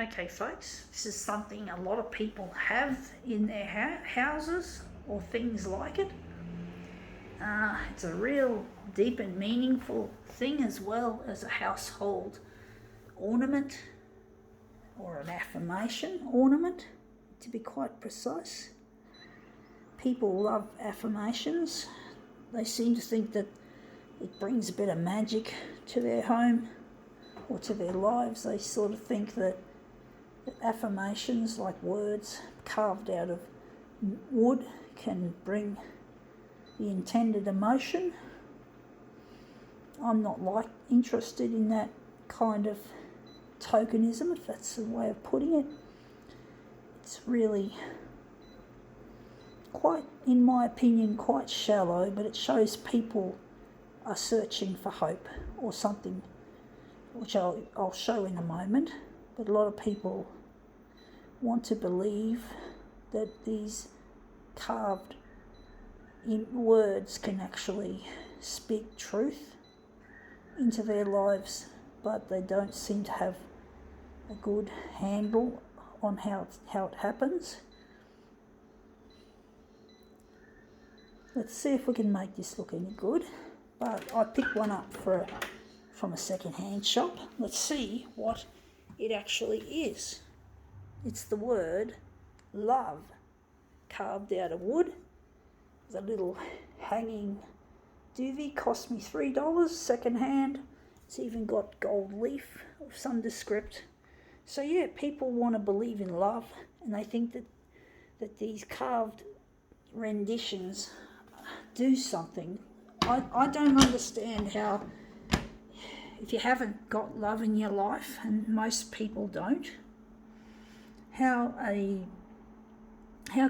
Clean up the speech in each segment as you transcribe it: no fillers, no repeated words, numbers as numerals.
Okay, folks, this is something a lot of people have in their houses or things like it. It's a real deep and meaningful thing, as well as a household ornament, or an affirmation ornament, to be quite precise. People love affirmations. They seem to think that it brings a bit of magic to their home or to their lives. They sort of think that affirmations, like words carved out of wood, can bring the intended emotion. I'm not interested in that kind of tokenism, if that's the way of putting it. It's really quite, in my opinion, quite shallow, but it shows people are searching for hope or something, which I'll show in a moment. But a lot of people want to believe that these carved in words can actually speak truth into their lives, but they don't seem to have a good handle on how it happens. Let's see if we can make this look any good. But I picked one up from a second-hand shop. Let's see what it actually is. It's the word love carved out of wood. The little hanging doobie cost me $3 second-hand. It's even got gold leaf of some descript. So yeah, people want to believe in love, and they think that these carved renditions do something. I don't understand how, if you haven't got love in your life, and most people don't, how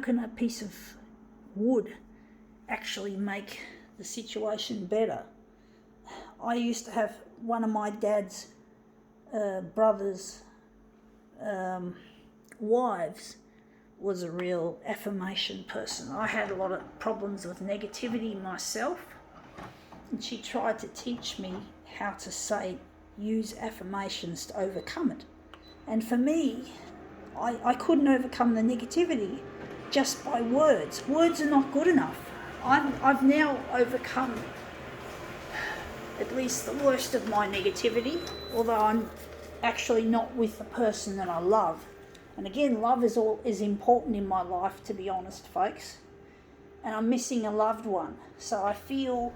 can a piece of wood actually make the situation better? I used to have one of my dad's brother's wives was a real affirmation person. I had a lot of problems with negativity myself, and she tried to teach me how to use affirmations to overcome it. And for me, I couldn't overcome the negativity just by words. Words are not good enough. I've now overcome at least the worst of my negativity, although I'm actually not with the person that I love. And again, love is important in my life, to be honest, folks. And I'm missing a loved one. So I feel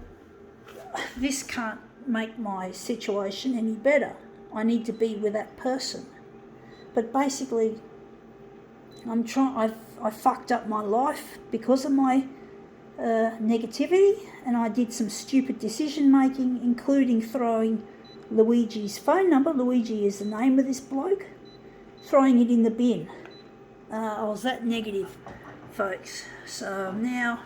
this can't make my situation any better. I need to be with that person. But basically, I fucked up my life because of my negativity, and I did some stupid decision making, including throwing Luigi's phone number. Luigi is the name of this bloke. Throwing it in the bin. I was that negative, folks. So now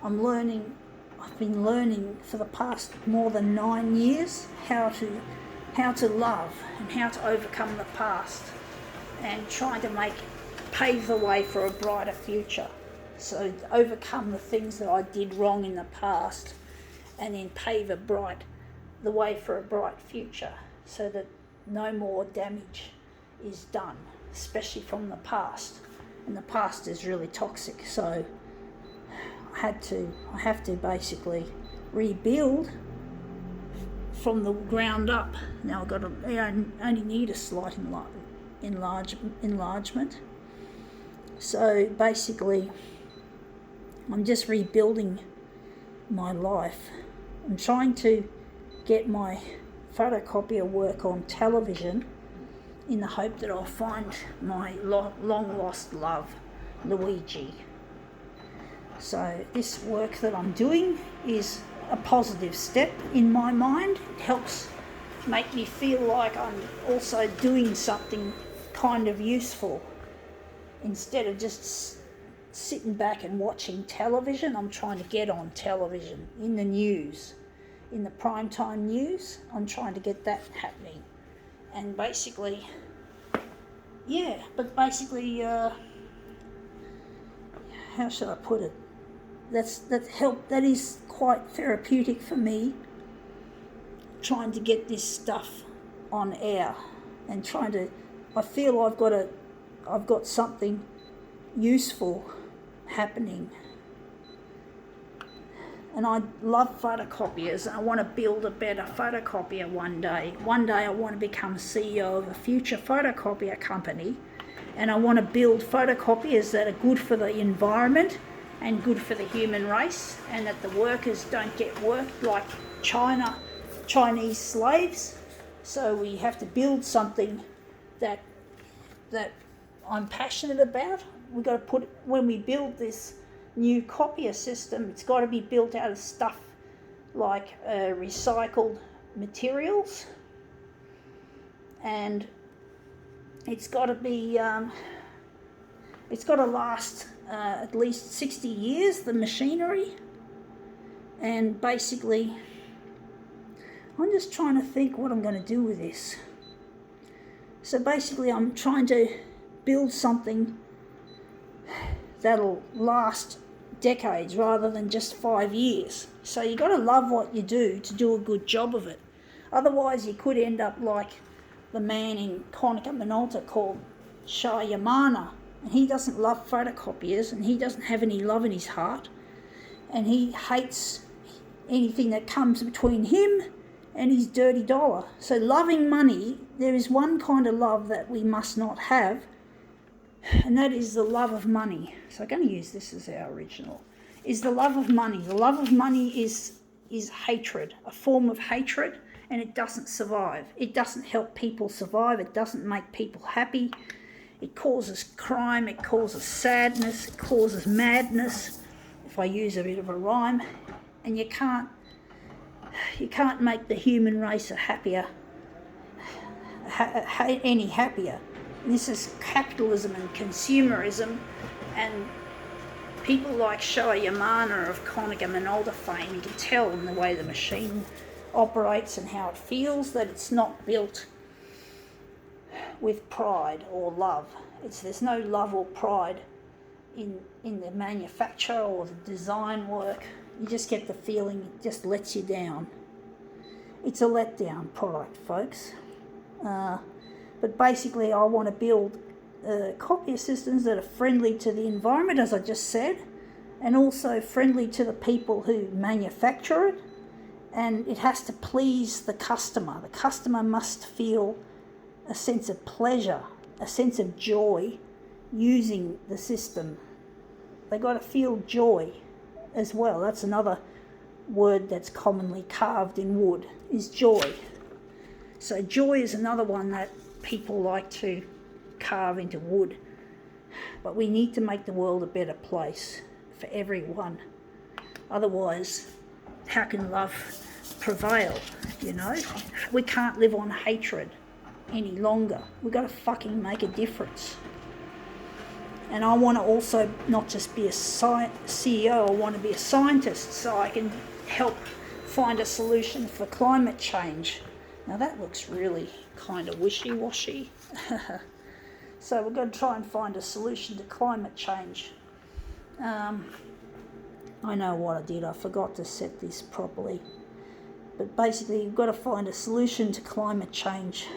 I've been learning for the past more than 9 years how to love and how to overcome the past, and trying to pave the way for a brighter future. So overcome the things that I did wrong in the past, and then pave the way for a bright future, so that no more damage is done, especially from the past. And the past is really toxic, so I have to basically rebuild from the ground up. Now I only need a slight enlargement. So basically, I'm just rebuilding my life. I'm trying to get my photocopier work on television, in the hope that I'll find my long lost love, Luigi. So this work that I'm doing is a positive step in my mind. It helps make me feel like I'm also doing something kind of useful. Instead of just sitting back and watching television, I'm trying to get on television, in the news, in the primetime news. I'm trying to get that happening. And basically, how should I put it? That is quite therapeutic for me, trying to get this stuff on air and trying to I feel I've got something useful happening. And I love photocopiers, and I want to build a better photocopier one day. One day I want to become CEO of a future photocopier company, and I want to build photocopiers that are good for the environment and good for the human race, and that the workers don't get worked like Chinese slaves. So we have to build something that I'm passionate about. We've got to put, when we build this new copier system, it's got to be built out of stuff like recycled materials, and it's got to be it's got to last at least 60 years, the machinery. And basically I'm just trying to think what I'm going to do with this. So basically I'm trying to build something that'll last decades rather than just 5 years. So you got to love what you do to do a good job of it. Otherwise you could end up like the man in Konica Minolta called Shah Yamana, and he doesn't love photocopiers, and he doesn't have any love in his heart, and he hates anything that comes between him and his dirty dollar. So loving money, there is one kind of love that we must not have, and that is the love of money. So I'm going to use this as our original, is the love of money. The love of money is hatred, a form of hatred, and it doesn't survive. It doesn't help people survive. It doesn't make people happy. It causes crime. It causes sadness. It causes madness, if I use a bit of a rhyme. And you can't make the human race any happier. This is capitalism and consumerism, and people like Shah Yamana of Konica Minolta fame, you can tell in the way the machine operates and how it feels that it's not built with pride or love. There's no love or pride in the manufacture or the design work. You just get the feeling it just lets you down. It's a letdown product, folks. But basically I want to build copier systems that are friendly to the environment, as I just said, and also friendly to the people who manufacture it. And it has to please the customer. The customer must feel a sense of pleasure, a sense of joy using the system. They got to feel joy as well. That's another word that's commonly carved in wood, is joy. So joy is another one that people like to carve into wood. But we need to make the world a better place for everyone. Otherwise, how can love prevail, you know? We can't live on hatred any longer. We've got to fucking make a difference. And I want to also not just be a CEO, I want to be a scientist so I can help find a solution for climate change. Now that looks really kind of wishy-washy. So we're going to try and find a solution to climate change. I know what I did, I forgot to set this properly. But basically you've got to find a solution to climate change,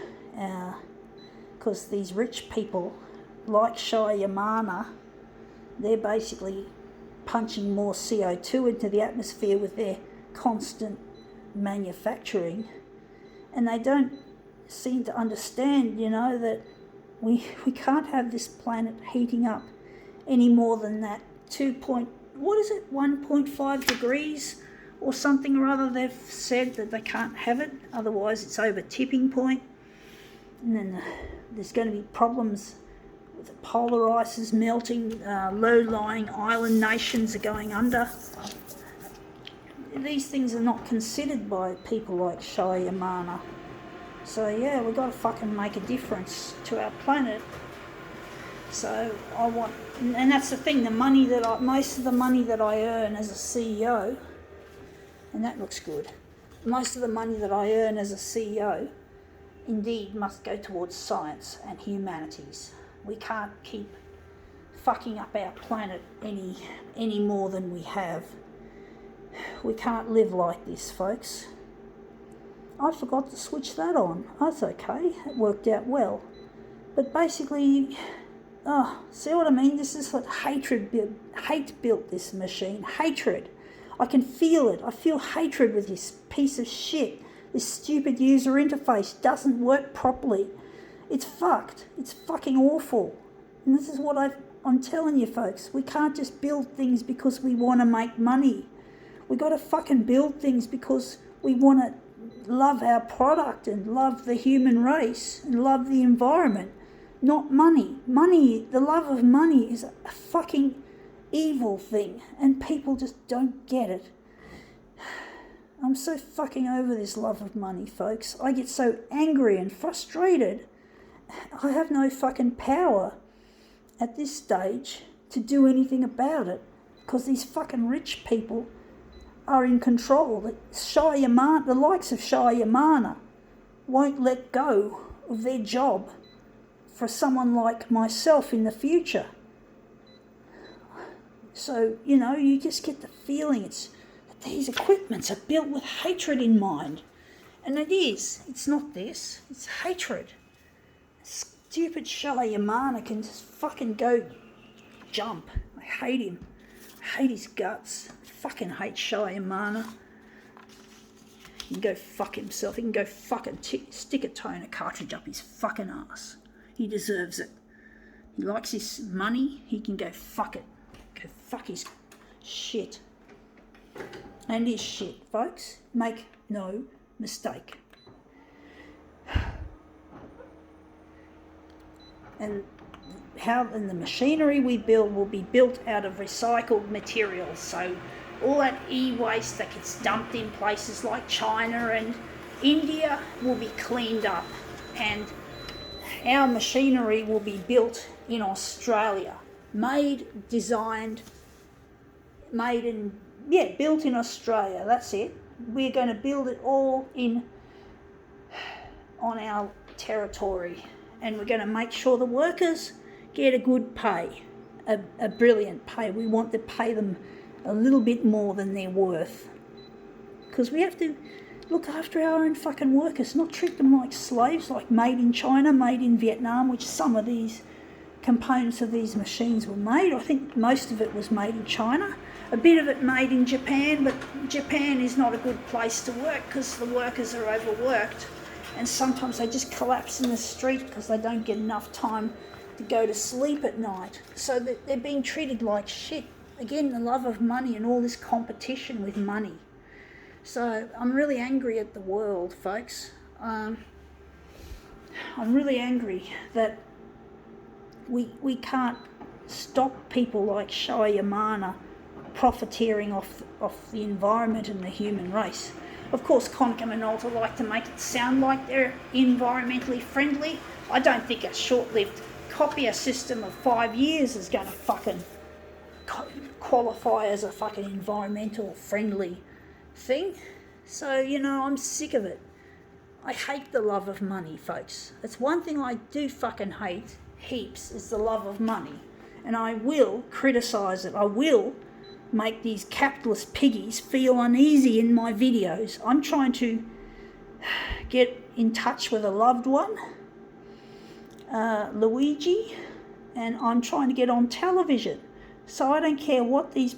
because these rich people like Shah Yamana, they're basically punching more CO2 into the atmosphere with their constant manufacturing, and they don't seem to understand, you know, that we can't have this planet heating up any more than that 1.5 degrees or something or other. They've said that they can't have it, otherwise it's over tipping point, and then there's going to be problems with the polar ices melting, low-lying island nations are going under. These things are not considered by people like Shah Yamana. So yeah, we've got to fucking make a difference to our planet. So I want, and that's the thing, most of the money that I earn as a CEO, and that looks good, most of the money that I earn as a CEO indeed must go towards science and humanities. We can't keep fucking up our planet any more than we have. We can't live like this, folks. I forgot to switch that on. That's okay, it worked out well. But basically, see what I mean? This is what hate built this machine. Hatred. I can feel it. I feel hatred with this piece of shit. This stupid user interface doesn't work properly. It's fucked. It's fucking awful. And this is what I'm telling you, folks. We can't just build things because we want to make money. We got to fucking build things because we want to love our product and love the human race and love the environment, not money. Money, the love of money is a fucking evil thing, and people just don't get it. I'm so fucking over this love of money, folks. I get so angry and frustrated. I have no fucking power at this stage to do anything about it because these fucking rich people are in control. The likes of Shah Yamana won't let go of their job for someone like myself in the future. So, you just get the feeling that these equipments are built with hatred in mind. And it is. It's not this. It's hatred. Stupid Shah Yamana can just fucking go jump. I hate him. I hate his guts. I fucking hate Shah Yamana. He can go fuck himself. He can go fucking stick a toner cartridge up his fucking ass. He deserves it. He likes his money. He can go fuck it. Go fuck his shit. And his shit, folks. Make no mistake. And the machinery we build will be built out of recycled materials. So all that e-waste that gets dumped in places like China and India will be cleaned up, and our machinery will be built in Australia. Built in Australia, that's it. We're going to build it all on our territory, and we're going to make sure the workers get a good pay, a brilliant pay. We want to pay them a little bit more than they're worth, because we have to look after our own fucking workers, not treat them like slaves, like made in China, made in Vietnam, which some of these components of these machines were made. I think most of it was made in China, a bit of it made in Japan, but Japan is not a good place to work because the workers are overworked, and sometimes they just collapse in the street because they don't get enough time to go to sleep at night. So they're being treated like shit. Again, the love of money and all this competition with money. So I'm really angry at the world, folks. I'm really angry that we can't stop people like Shah Yamana profiteering off the environment and the human race. Of course, Konica Minolta like to make it sound like they're environmentally friendly. I don't think a short-lived copier system of 5 years is going to fucking qualify as a fucking environmental friendly thing. So, I'm sick of it. I hate the love of money, folks. It's one thing I do fucking hate heaps, is the love of money. And I will criticise it. I will make these capitalist piggies feel uneasy in my videos. I'm trying to get in touch with a loved one, Luigi, and I'm trying to get on television. So I don't care what these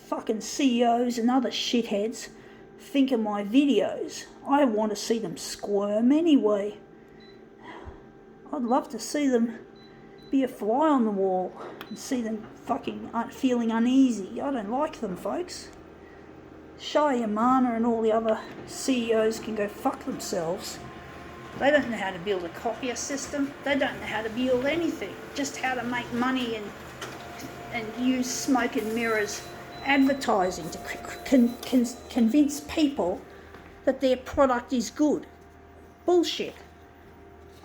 fucking CEOs and other shitheads think of my videos. I want to see them squirm anyway. I'd love to see them be a fly on the wall and see them fucking feeling uneasy. I don't like them, folks. Shah Yamana and all the other CEOs can go fuck themselves. They don't know how to build a copier system. They don't know how to build anything. Just how to make money and use smoke and mirrors advertising to convince people that their product is good. Bullshit.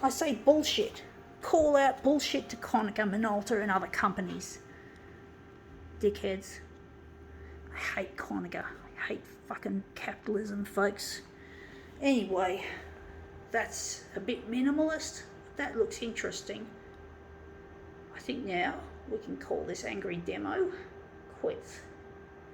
I say bullshit. Call out bullshit to Konica Minolta and other companies. Dickheads. I hate Konica. I hate fucking capitalism, folks. Anyway, that's a bit minimalist. That looks interesting. I think now we can call this angry demo quits.